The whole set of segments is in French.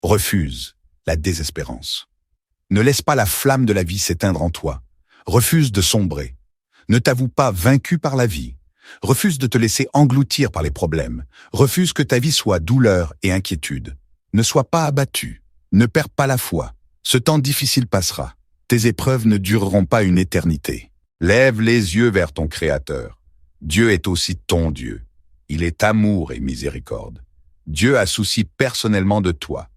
Refuse la désespérance. Ne laisse pas la flamme de la vie s'éteindre en toi. Refuse de sombrer. Ne t'avoue pas vaincu par la vie. Refuse de te laisser engloutir par les problèmes. Refuse que ta vie soit douleur et inquiétude. Ne sois pas abattu. Ne perds pas la foi. Ce temps difficile passera. Tes épreuves ne dureront pas une éternité. Lève les yeux vers ton Créateur. Dieu est aussi ton Dieu. Il est amour et miséricorde. Dieu a souci personnellement de toi.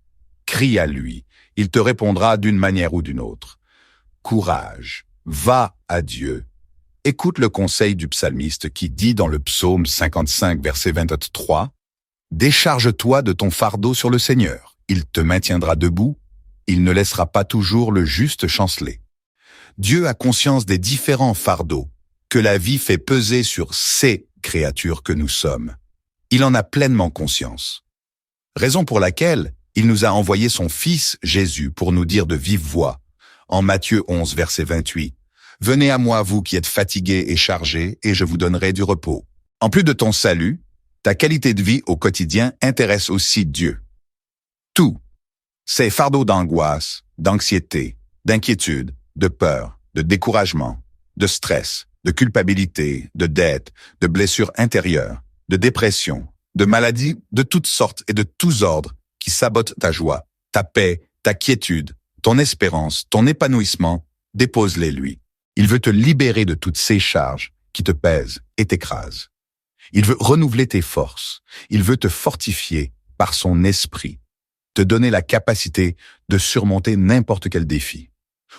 Crie à lui. Il te répondra d'une manière ou d'une autre. Courage. Va à Dieu. Écoute le conseil du psalmiste qui dit dans le psaume 55, verset 23, « Décharge-toi de ton fardeau sur le Seigneur. Il te maintiendra debout. Il ne laissera pas toujours le juste chanceler. » Dieu a conscience des différents fardeaux que la vie fait peser sur ces créatures que nous sommes. Il en a pleinement conscience. Raison pour laquelle il nous a envoyé son Fils Jésus pour nous dire de vive voix, en Matthieu 11, verset 28, « Venez à moi, vous qui êtes fatigués et chargés, et je vous donnerai du repos. » En plus de ton salut, ta qualité de vie au quotidien intéresse aussi Dieu. Tous ces fardeaux d'angoisse, d'anxiété, d'inquiétude, de peur, de découragement, de stress, de culpabilité, de dette, de blessures intérieures, de dépression, de maladies de toutes sortes et de tous ordres qui sabotent ta joie, ta paix, ta quiétude, ton espérance, ton épanouissement, dépose-les lui. Il veut te libérer de toutes ces charges qui te pèsent et t'écrasent. Il veut renouveler tes forces. Il veut te fortifier par son esprit, te donner la capacité de surmonter n'importe quel défi.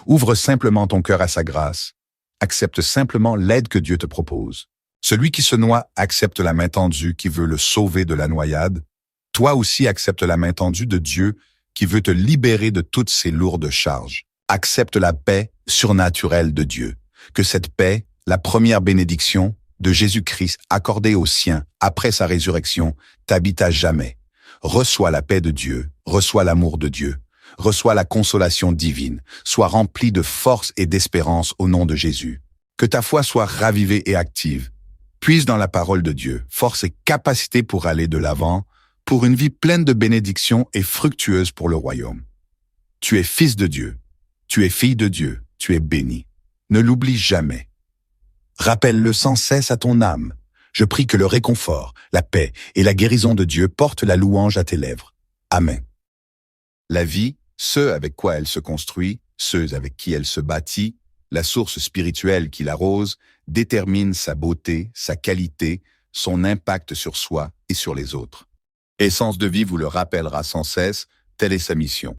Ouvre simplement ton cœur à sa grâce. Accepte simplement l'aide que Dieu te propose. Celui qui se noie accepte la main tendue qui veut le sauver de la noyade. Toi aussi accepte la main tendue de Dieu qui veut te libérer de toutes ces lourdes charges. Accepte la paix surnaturelle de Dieu. Que cette paix, la première bénédiction de Jésus-Christ accordée aux siens après sa résurrection, t'habite à jamais. Reçois la paix de Dieu, reçois l'amour de Dieu, reçois la consolation divine, sois rempli de force et d'espérance au nom de Jésus. Que ta foi soit ravivée et active. Puise dans la parole de Dieu, force et capacité pour aller de l'avant, pour une vie pleine de bénédictions et fructueuse pour le royaume. Tu es fils de Dieu, tu es fille de Dieu, tu es béni. Ne l'oublie jamais. Rappelle-le sans cesse à ton âme. Je prie que le réconfort, la paix et la guérison de Dieu portent la louange à tes lèvres. Amen. La vie, ce avec quoi elle se construit, ceux avec qui elle se bâtit, la source spirituelle qui l'arrose, détermine sa beauté, sa qualité, son impact sur soi et sur les autres. Essence de vie vous le rappellera sans cesse, telle est sa mission.